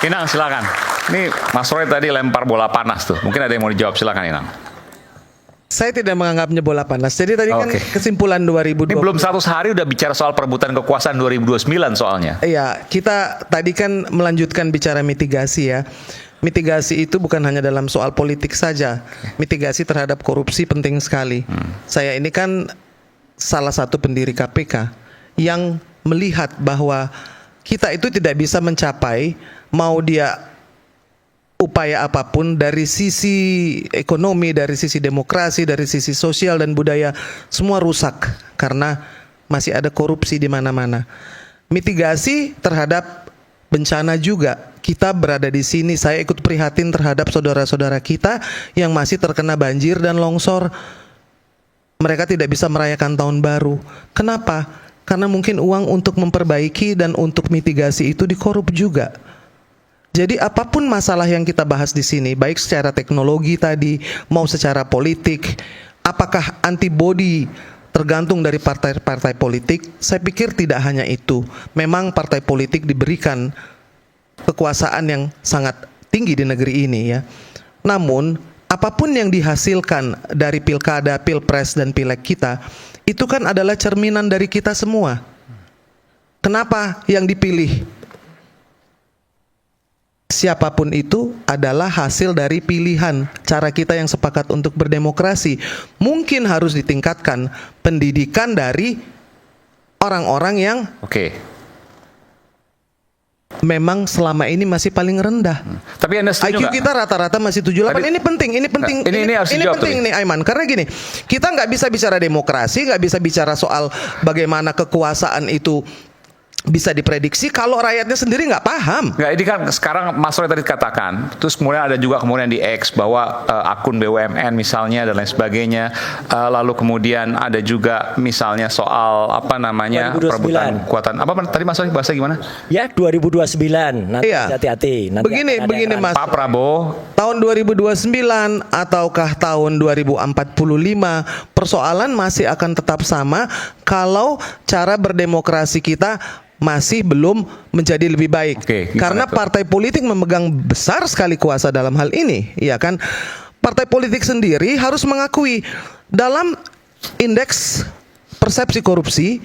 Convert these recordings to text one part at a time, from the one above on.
Inang silakan. Ini Mas Roy tadi lempar bola panas tuh. Mungkin ada yang mau dijawab, silakan Inang. Saya tidak menganggapnya bola panas. Jadi tadi kan kesimpulan 2020. Ini belum 100 hari udah bicara soal perebutan kekuasaan 2029 soalnya. Iya, kita tadi kan melanjutkan bicara mitigasi ya. Mitigasi itu bukan hanya dalam soal politik saja. Mitigasi terhadap korupsi penting sekali. Saya ini kan salah satu pendiri KPK yang melihat bahwa kita itu tidak bisa mencapai mau dia upaya apapun dari sisi ekonomi, dari sisi demokrasi, dari sisi sosial dan budaya, semua rusak karena masih ada korupsi di mana-mana. Mitigasi terhadap bencana juga. Kita berada di sini, saya ikut prihatin terhadap saudara-saudara kita yang masih terkena banjir dan longsor. Mereka tidak bisa merayakan tahun baru. Kenapa? Karena mungkin uang untuk memperbaiki dan untuk mitigasi itu dikorup juga. Jadi apapun masalah yang kita bahas di sini, baik secara teknologi tadi, mau secara politik, apakah antibody tergantung dari partai-partai politik? Saya pikir tidak hanya itu. Memang partai politik diberikan kekuasaan yang sangat tinggi di negeri ini ya. Namun apapun yang dihasilkan dari pilkada, pilpres dan pileg kita, itu kan adalah cerminan dari kita semua. Kenapa yang dipilih siapapun itu adalah hasil dari pilihan cara kita yang sepakat untuk berdemokrasi. Mungkin harus ditingkatkan pendidikan dari orang-orang yang memang selama ini masih paling rendah. Tapi Anda setuju IQ kita rata-rata masih 78. Ini penting, ini penting. Ini penting nih Aiman. Karena gini, kita nggak bisa bicara demokrasi, nggak bisa bicara soal bagaimana kekuasaan itu bisa diprediksi kalau rakyatnya sendiri nggak paham. Nggak, ini kan sekarang Mas Roy tadi katakan, terus kemudian ada juga kemudian di X bahwa akun BUMN misalnya dan lain sebagainya, lalu kemudian ada juga misalnya soal apa namanya 2029. perebutan kekuatan apa tadi Mas Roy bahasa gimana? Ya 2029 nanti hati-hati. Nanti Begini Mas. Pak Prabowo tahun 2029 ataukah tahun 2045 persoalan masih akan tetap sama kalau cara berdemokrasi kita masih belum menjadi lebih baik. Karena partai politik memegang besar sekali kuasa dalam hal ini, ya kan? Partai politik sendiri harus mengakui dalam indeks persepsi korupsi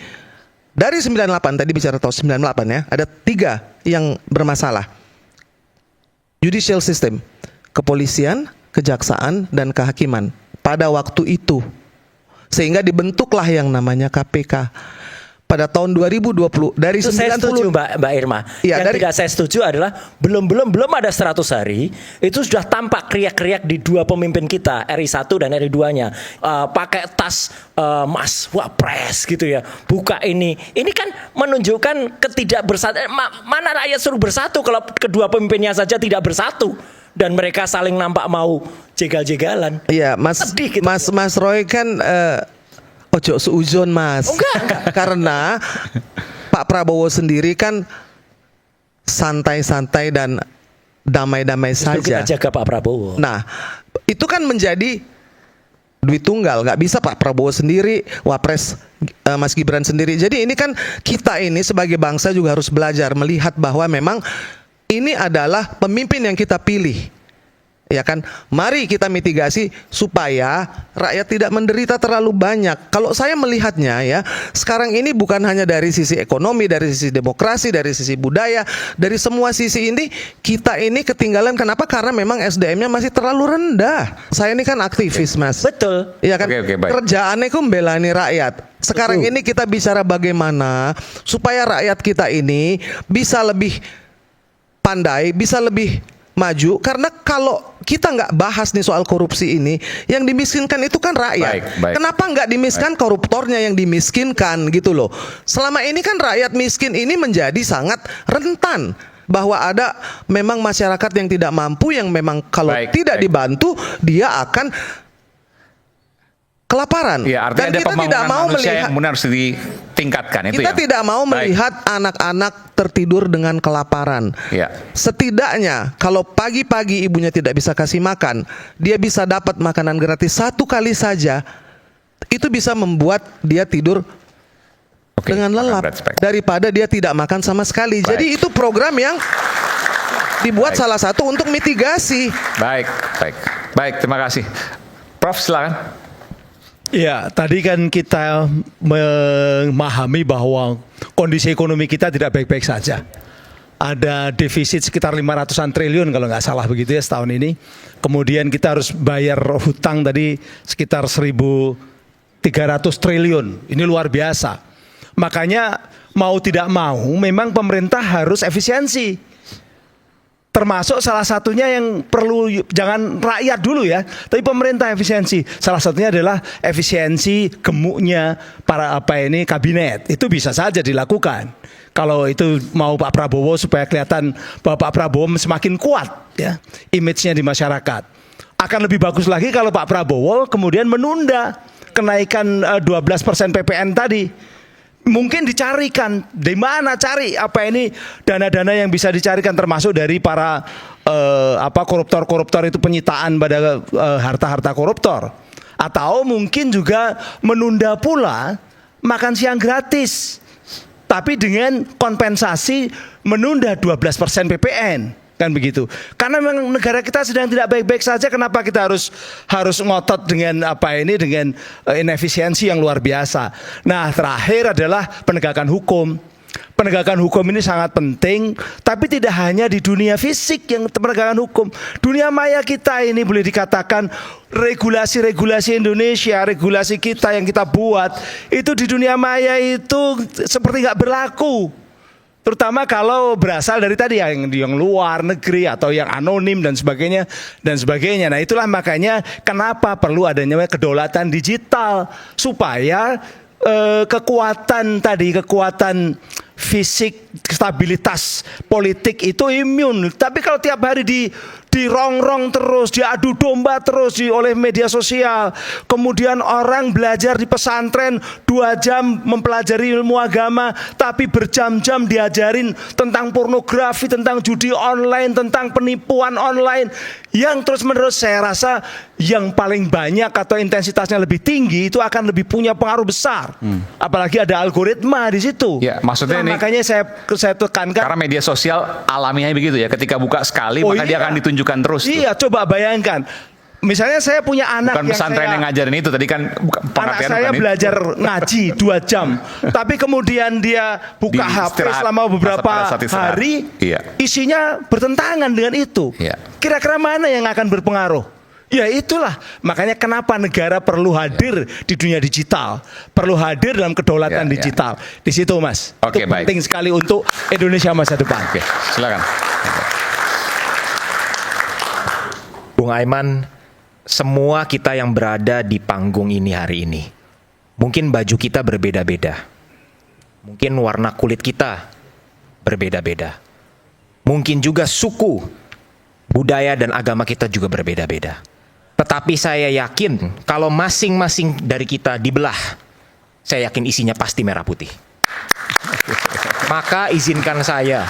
dari 98 tadi bicara tahun 98 ya, ada 3 yang bermasalah. Judicial system, kepolisian, kejaksaan dan kehakiman pada waktu itu. Sehingga dibentuklah yang namanya KPK. Pada tahun 2020 dari itu 90 saya setuju Mbak Irma. Ya, yang tidak saya setuju adalah belum ada 100 hari itu sudah tampak kriak-kriak di dua pemimpin kita, RI 1 dan RI 2-nya pakai tas Mas Wapres gitu ya. Buka ini kan menunjukkan ketidakbersatu. Mana rakyat suruh bersatu kalau kedua pemimpinnya saja tidak bersatu dan mereka saling nampak mau jegal-jegalan. Iya, Sedih, gitu. Mas Roy kan ojo seuzon Mas. Enggak. Karena Pak Prabowo sendiri kan santai-santai dan damai-damai saja. Kita jaga Pak Prabowo. Nah, itu kan menjadi duit tunggal. Nggak bisa Pak Prabowo sendiri, Wapres Mas Gibran sendiri. Jadi ini kan kita ini sebagai bangsa juga harus belajar melihat bahwa memang ini adalah pemimpin yang kita pilih. Ya kan, mari kita mitigasi supaya rakyat tidak menderita terlalu banyak. Kalau saya melihatnya ya, sekarang ini bukan hanya dari sisi ekonomi, dari sisi demokrasi, dari sisi budaya, dari semua sisi ini kita ini ketinggalan. Kenapa? Karena memang SDM-nya masih terlalu rendah. Saya ini kan aktivis Mas. Betul. Ya kan, baik. kerjaannya itu membelani rakyat. Sekarang ini kita bicara bagaimana supaya rakyat kita ini bisa lebih pandai, bisa lebih maju, karena kalau kita nggak bahas nih soal korupsi ini, yang dimiskinkan itu kan rakyat. Baik. Kenapa nggak dimiskinkan koruptornya yang dimiskinkan gitu loh? Selama ini kan rakyat miskin ini menjadi sangat rentan bahwa ada memang masyarakat yang tidak mampu, yang memang kalau tidak dibantu dia akan kelaparan. Ya, dan kita tidak mau melihat yang harus ditingkatkan itu. Kita tidak mau melihat anak-anak tertidur dengan kelaparan. Ya. Setidaknya kalau pagi-pagi ibunya tidak bisa kasih makan, dia bisa dapat makanan gratis 1 kali saja. Itu bisa membuat dia tidur dengan lelap daripada dia tidak makan sama sekali. Jadi itu program yang dibuat salah satu untuk mitigasi. Baik, terima kasih. Prof, silakan. Ya, tadi kan kita memahami bahwa kondisi ekonomi kita tidak baik-baik saja. Ada defisit sekitar 500-an triliun kalau nggak salah begitu ya setahun ini. Kemudian kita harus bayar hutang tadi sekitar 1.300 triliun. Ini luar biasa. Makanya mau tidak mau memang pemerintah harus efisiensi. Termasuk salah satunya yang perlu, jangan rakyat dulu ya, tapi pemerintah efisiensi. Salah satunya adalah efisiensi gemuknya para kabinet. Itu bisa saja dilakukan. Kalau itu mau Pak Prabowo supaya kelihatan bahwa Pak Prabowo semakin kuat ya image-nya di masyarakat. Akan lebih bagus lagi kalau Pak Prabowo kemudian menunda kenaikan 12% PPN tadi. Mungkin dicarikan di mana cari dana-dana yang bisa dicarikan termasuk dari para koruptor-koruptor itu penyitaan pada harta-harta koruptor, atau mungkin juga menunda pula makan siang gratis tapi dengan kompensasi menunda 12% PPN. Kan begitu. Karena memang negara kita sedang tidak baik-baik saja, kenapa kita harus ngotot dengan dengan inefisiensi yang luar biasa. Nah, terakhir adalah penegakan hukum. Penegakan hukum ini sangat penting, tapi tidak hanya di dunia fisik yang penegakan hukum. Dunia maya kita ini boleh dikatakan regulasi-regulasi Indonesia, regulasi kita yang kita buat, itu di dunia maya itu seperti nggak berlaku. Terutama kalau berasal dari tadi yang luar negeri atau yang anonim dan sebagainya. Nah, itulah makanya kenapa perlu adanya kedaulatan digital supaya kekuatan fisik, stabilitas politik itu imun. Tapi kalau tiap hari dirongrong terus, diadu domba terus oleh media sosial, kemudian orang belajar di pesantren 2 jam mempelajari ilmu agama, tapi berjam-jam diajarin tentang pornografi, tentang judi online, tentang penipuan online, yang terus-menerus saya rasa yang paling banyak atau intensitasnya lebih tinggi itu akan lebih punya pengaruh besar. Apalagi ada algoritma di situ. Ya, maksudnya makanya saya tekankan. Karena media sosial alamiahnya begitu ya, ketika buka sekali maka dia akan ditunjukkan terus. Iya, coba bayangkan. Misalnya saya punya anak bukan pesantren yang ngajarin itu tadi kan, anak saya belajar ngaji 2 jam, tapi kemudian dia buka HP selama beberapa hari, isinya bertentangan dengan itu. Kira-kira mana yang akan berpengaruh? Ya itulah, makanya kenapa negara perlu hadir di dunia digital, perlu hadir dalam kedaulatan digital. Di situ Mas, itu penting sekali untuk Indonesia masa depan. Silakan. Bung Aiman, semua kita yang berada di panggung ini hari ini, mungkin baju kita berbeda-beda, mungkin warna kulit kita berbeda-beda, mungkin juga suku, budaya dan agama kita juga berbeda-beda. Tetapi saya yakin kalau masing-masing dari kita dibelah, saya yakin isinya pasti merah putih. Maka izinkan saya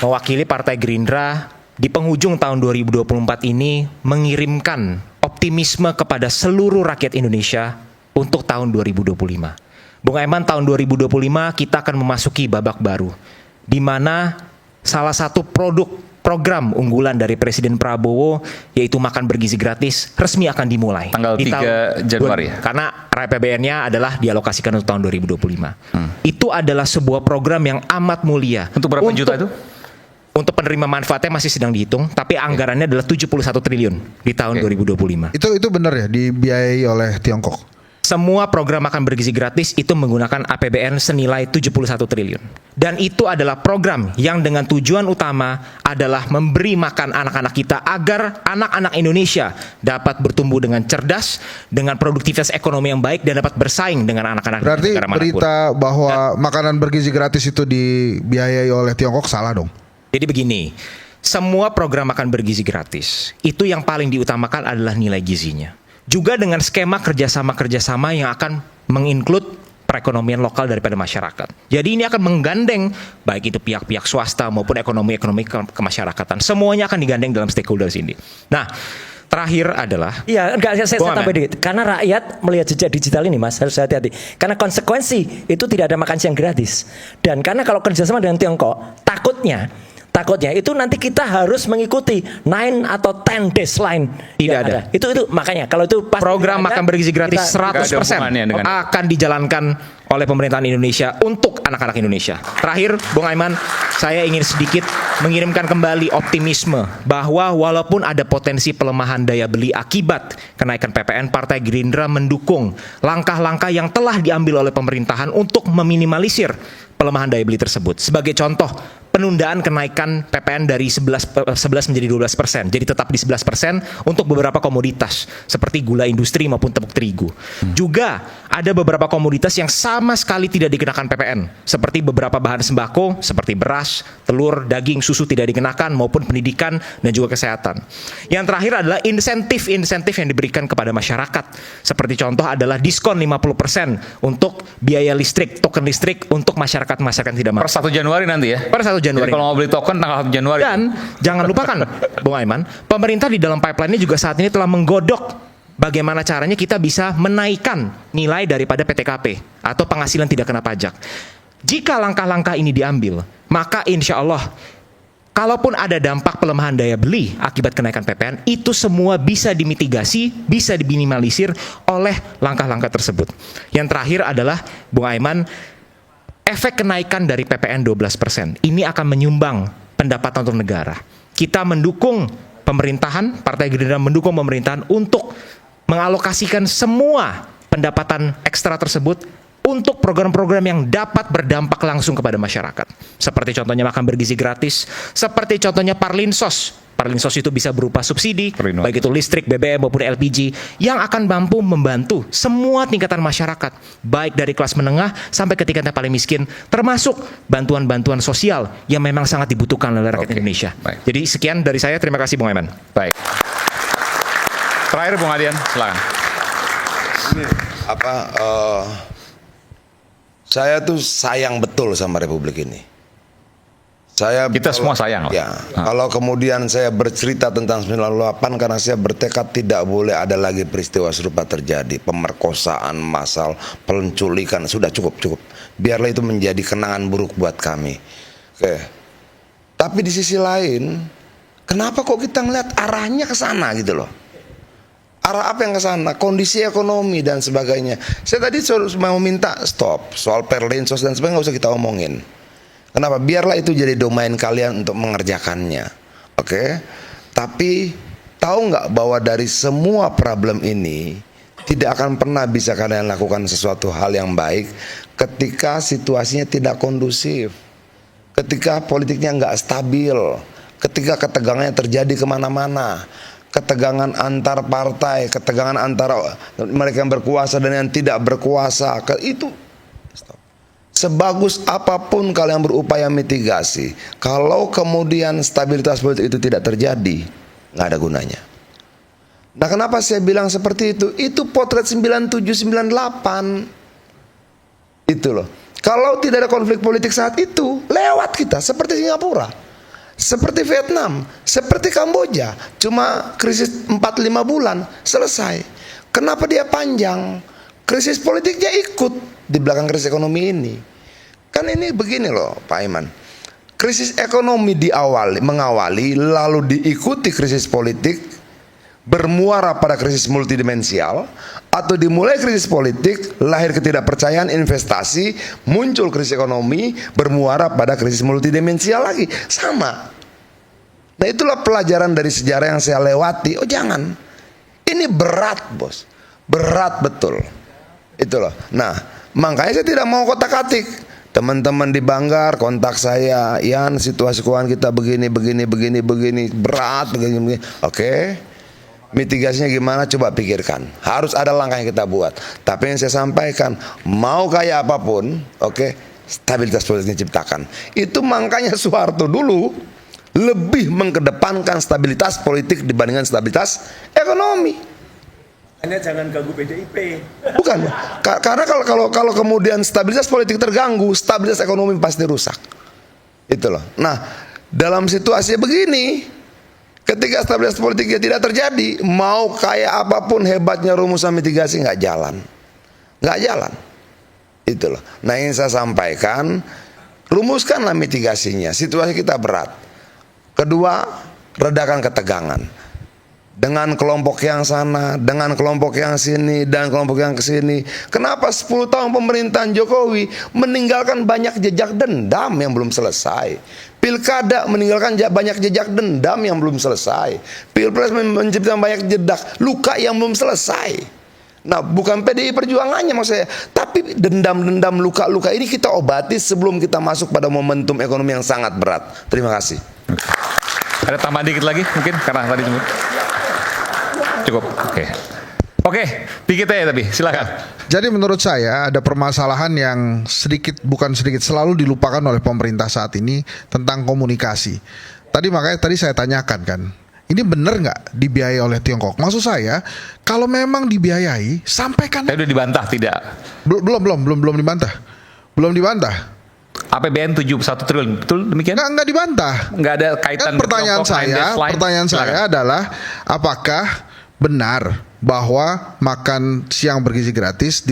mewakili Partai Gerindra di penghujung tahun 2024 ini mengirimkan optimisme kepada seluruh rakyat Indonesia untuk tahun 2025. Bung Aiman, tahun 2025 kita akan memasuki babak baru, di mana salah satu program unggulan dari Presiden Prabowo, yaitu makan bergizi gratis, resmi akan dimulai. Tanggal 3 Januari. Karena RAPBN-nya adalah dialokasikan untuk tahun 2025. Itu adalah sebuah program yang amat mulia. Untuk berapa juta itu? Untuk penerima manfaatnya masih sedang dihitung, tapi anggarannya adalah 71 triliun di tahun 2025. Itu benar ya, dibiayai oleh Tiongkok? Semua program makan bergizi gratis itu menggunakan APBN senilai 71 triliun. Dan itu adalah program yang dengan tujuan utama adalah memberi makan anak-anak kita agar anak-anak Indonesia dapat bertumbuh dengan cerdas, dengan produktivitas ekonomi yang baik, dan dapat bersaing dengan anak-anak berarti negara manapun. Berita bahwa makanan bergizi gratis itu dibiayai oleh Tiongkok salah dong? Jadi begini, semua program makan bergizi gratis itu yang paling diutamakan adalah nilai gizinya. Juga dengan skema kerjasama-kerjasama yang akan menginclude perekonomian lokal daripada masyarakat. Jadi ini akan menggandeng baik itu pihak-pihak swasta maupun ekonomi kemasyarakatan. Semuanya akan digandeng dalam stakeholders ini. Nah, terakhir adalah saya tambah dikit. Karena rakyat melihat jejak digital ini, Mas, harus hati-hati. Karena konsekuensi itu tidak ada makan siang gratis. Dan karena kalau kerjasama dengan Tiongkok, takutnya takutnya itu nanti kita harus mengikuti 9 atau 10 days line. Tidak yang ada. Itu makanya kalau itu pasti Program ada, makan bergizi gratis kita- 100% hubungannya dengan- akan dijalankan oleh pemerintahan Indonesia untuk anak-anak Indonesia. Terakhir, Bung Aiman, saya ingin sedikit mengirimkan kembali optimisme bahwa walaupun ada potensi pelemahan daya beli akibat kenaikan PPN, Partai Gerindra mendukung langkah-langkah yang telah diambil oleh pemerintahan untuk meminimalisir pelemahan daya beli tersebut. Sebagai contoh, penundaan kenaikan PPN dari 11 menjadi 12%. Jadi tetap di 11% untuk beberapa komoditas seperti gula industri maupun tepung terigu. Juga ada beberapa komoditas yang sama sekali tidak dikenakan PPN, seperti beberapa bahan sembako seperti beras, telur, daging, susu tidak dikenakan maupun pendidikan dan juga kesehatan. Yang terakhir adalah insentif-insentif yang diberikan kepada masyarakat. Seperti contoh adalah diskon 50% untuk biaya listrik, token listrik untuk masyarakat yang tidak mampu. Per 1 Januari nanti ya. Per 1 Januari. Jadi kalau mau beli token tanggal 1 Januari. Dan jangan lupakan, Bung Aiman, pemerintah di dalam pipeline-nya juga saat ini telah menggodok bagaimana caranya kita bisa menaikkan nilai daripada PTKP atau penghasilan tidak kena pajak. Jika langkah-langkah ini diambil, maka insya Allah, kalaupun ada dampak pelemahan daya beli akibat kenaikan PPN, itu semua bisa dimitigasi, bisa diminimalisir oleh langkah-langkah tersebut. Yang terakhir adalah, Bung Aiman, efek kenaikan dari PPN 12% ini akan menyumbang pendapatan untuk negara. Kita mendukung pemerintahan, Partai Gerindra mendukung pemerintahan untuk mengalokasikan semua pendapatan ekstra tersebut untuk program-program yang dapat berdampak langsung kepada masyarakat. Seperti contohnya makan bergizi gratis, seperti contohnya Parlinsos. Parlinsos itu bisa berupa subsidi, Perlindungan. baik itu listrik, BBM maupun LPG, yang akan mampu membantu semua tingkatan masyarakat, baik dari kelas menengah sampai ke tingkat yang paling miskin, termasuk bantuan-bantuan sosial yang memang sangat dibutuhkan oleh rakyat Oke, Indonesia. baik. Jadi sekian dari saya, terima kasih Bung Aiman. Baik. Terakhir Bung Adian, silakan. Saya tuh sayang betul sama Republik ini. Kita semua sayang lah. Ya, kalau kemudian saya bercerita tentang 98 karena saya bertekad tidak boleh ada lagi peristiwa serupa terjadi, pemerkosaan massal, penculikan, sudah cukup. Biarlah itu menjadi kenangan buruk buat kami. Oke. Tapi di sisi lain, kenapa kok kita ngeliat arahnya ke sana gitu loh? Arah apa yang ke sana? Kondisi ekonomi dan sebagainya. Saya tadi mau minta stop soal perlinsos dan sebagainya, nggak usah kita omongin. Kenapa? Biarlah itu jadi domain kalian untuk mengerjakannya. Oke? Tapi tahu nggak bahwa dari semua problem ini tidak akan pernah bisa kalian lakukan sesuatu hal yang baik ketika situasinya tidak kondusif, ketika politiknya nggak stabil, ketika ketegangannya terjadi kemana-mana, ketegangan antar partai, ketegangan antara mereka yang berkuasa dan yang tidak berkuasa, itu sebagus apapun kalian berupaya mitigasi, kalau kemudian stabilitas politik itu tidak terjadi, nggak ada gunanya. Nah, kenapa saya bilang seperti itu? Itu potret 97-98 itu loh. Kalau tidak ada konflik politik saat itu, lewat kita seperti Singapura, seperti Vietnam, seperti Kamboja, cuma krisis 4-5 bulan selesai. Kenapa dia panjang? Krisis politiknya ikut di belakang krisis ekonomi ini. Kan ini begini loh Pak Aiman. Krisis ekonomi mengawali lalu diikuti krisis politik, bermuara pada krisis multidimensial, atau dimulai krisis politik, lahir ketidakpercayaan investasi, muncul krisis ekonomi, bermuara pada krisis multidimensial lagi. Sama. Nah, itulah pelajaran dari sejarah yang saya lewati. Oh jangan, ini berat bos, berat betul. Itu loh. Nah, makanya saya tidak mau kotak-katik. Teman-teman di Banggar kontak saya, Yan, situasi keuangan kita begini, berat, begini. Oke. Mitigasinya gimana? Coba pikirkan. Harus ada langkah yang kita buat. Tapi yang saya sampaikan, mau kayak apapun, oke, stabilitas politiknya ciptakan. Itu makanya Soeharto dulu lebih mengedepankan stabilitas politik dibandingkan stabilitas ekonomi. Anda jangan ganggu PDIP. Bukan, karena kalau kemudian stabilitas politik terganggu, stabilitas ekonomi pasti rusak. Itu loh. Nah, dalam situasi begini, ketika stabilitas politiknya tidak terjadi, mau kayak apapun hebatnya rumusan mitigasi nggak jalan. Itu loh. Nah, yang saya sampaikan, rumuskanlah mitigasinya. Situasi kita berat. Kedua, redakan ketegangan. Dengan kelompok yang sana, dengan kelompok yang sini, dan kelompok yang kesini. Kenapa 10 tahun pemerintahan Jokowi meninggalkan banyak jejak dendam yang belum selesai? Pilkada meninggalkan banyak jejak dendam yang belum selesai. Pilpres menciptakan banyak jejak luka yang belum selesai. Nah, bukan PDI perjuangannya maksud saya, tapi dendam-dendam luka-luka ini kita obati sebelum kita masuk pada momentum ekonomi yang sangat berat. Terima kasih. Ada tambahan dikit lagi mungkin karena tadi sebut. Cukup. Oke, dikit aja tapi silakan. Jadi menurut saya ada permasalahan yang bukan sedikit selalu dilupakan oleh pemerintah saat ini tentang komunikasi. Makanya tadi saya tanyakan kan, ini benar nggak dibiayai oleh Tiongkok? Maksud saya, kalau memang dibiayai, sampaikan. Saya udah dibantah tidak? Belum dibantah. Belum dibantah. APBN 71 triliun, betul demikian? Nggak dibantah. Nggak ada kaitan. Kan pertanyaan saya adalah apakah benar bahwa makan siang bergizi gratis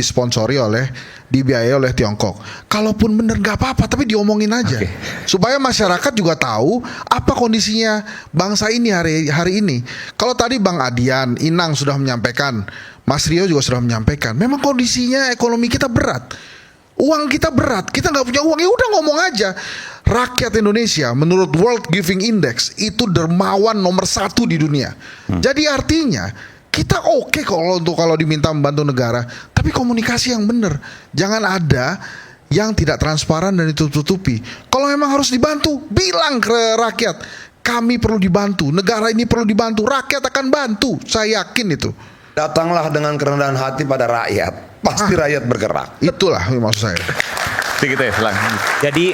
dibiayai oleh Tiongkok? Kalaupun benar nggak apa-apa, tapi diomongin aja supaya masyarakat juga tahu apa kondisinya bangsa ini hari ini. Kalau tadi Bang Adian, Inang sudah menyampaikan, Mas Rio juga sudah menyampaikan, memang kondisinya ekonomi kita berat. Uang kita berat, kita nggak punya uang, ya udah ngomong aja. Rakyat Indonesia menurut World Giving Index itu dermawan nomor 1 di dunia. Jadi artinya kita oke kalau diminta membantu negara, tapi komunikasi yang benar. Jangan ada yang tidak transparan dan ditutup-tutupi. Kalau memang harus dibantu, bilang ke rakyat, kami perlu dibantu, negara ini perlu dibantu, rakyat akan bantu. Saya yakin itu. Datanglah dengan kerendahan hati pada rakyat. Pasti rakyat bergerak. Itulah maksud saya. Dikit ya, silakan. Jadi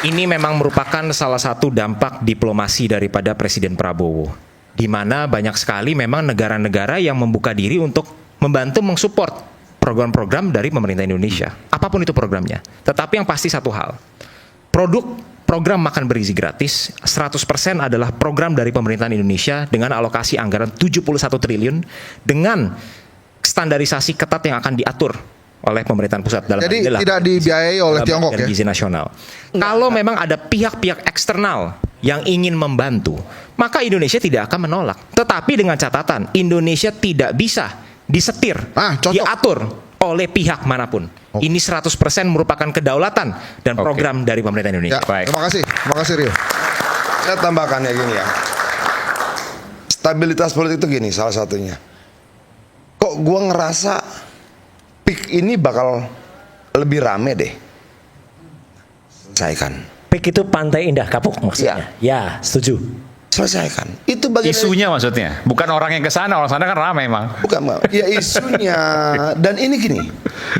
ini memang merupakan salah satu dampak diplomasi daripada Presiden Prabowo, di mana banyak sekali memang negara-negara yang membuka diri untuk membantu mensupport program-program dari pemerintah Indonesia, apapun itu programnya. Tetapi yang pasti satu hal, program makan bergizi gratis 100% adalah program dari pemerintahan Indonesia dengan alokasi anggaran 71 triliun dengan standarisasi ketat yang akan diatur oleh pemerintahan pusat dalam. Jadi tidak dibiayai oleh Tiongkok ya? Gizi nasional. Kalau memang ada pihak-pihak eksternal yang ingin membantu, maka Indonesia tidak akan menolak. Tetapi dengan catatan, Indonesia tidak bisa disetir, diatur oleh pihak manapun. Ini 100% merupakan kedaulatan dan program dari pemerintah Indonesia. Ya, terima kasih Rio. Saya tambahkan ya gini ya. Stabilitas politik itu gini salah satunya. Kok gua ngerasa PIK ini bakal lebih rame deh. Selesaikan. PIK itu Pantai Indah Kapuk maksudnya. Ya, setuju. Selesaikan. Itu bagian isunya maksudnya, bukan orang yang ke sana. Orang sana kan ramai emang. Bukan, ya isunya. Dan ini gini,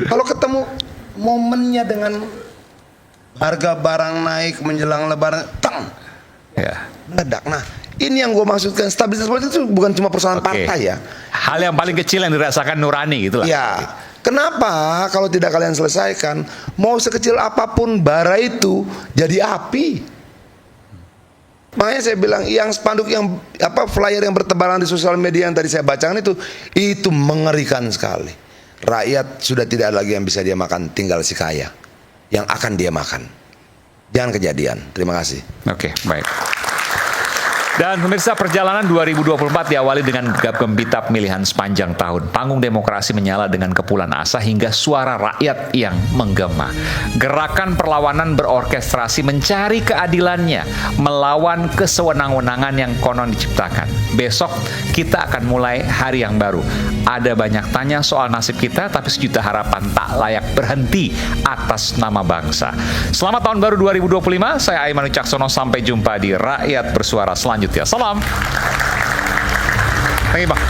kalau ketemu momennya dengan harga barang naik menjelang lebaran, meledak. Nah, ini yang gue maksudkan, stabilitas politik itu bukan cuma persoalan partai ya. Hal yang paling kecil yang dirasakan nurani gitu lah. Ya, kenapa kalau tidak kalian selesaikan, mau sekecil apapun bara itu jadi api. Makanya saya bilang yang spanduk yang flyer yang bertebaran di sosial media yang tadi saya bacakan itu mengerikan sekali. Rakyat sudah tidak ada lagi yang bisa dia makan, tinggal si kaya yang akan dia makan. Jangan kejadian. Terima kasih. Oke, baik. Dan pemirsa, perjalanan 2024 diawali dengan gegap gempita pemilihan sepanjang tahun. Panggung demokrasi menyala dengan kepulan asa hingga suara rakyat yang menggema. Gerakan perlawanan berorkestrasi mencari keadilannya, melawan kesewenang-wenangan yang konon diciptakan. Besok kita akan mulai hari yang baru. Ada banyak tanya soal nasib kita, tapi sejuta harapan tak layak berhenti atas nama bangsa. Selamat tahun baru 2025. Saya Aiman Wicaksono. Sampai jumpa di Rakyat Bersuara selanjutnya. Salam. Thank you, Bang.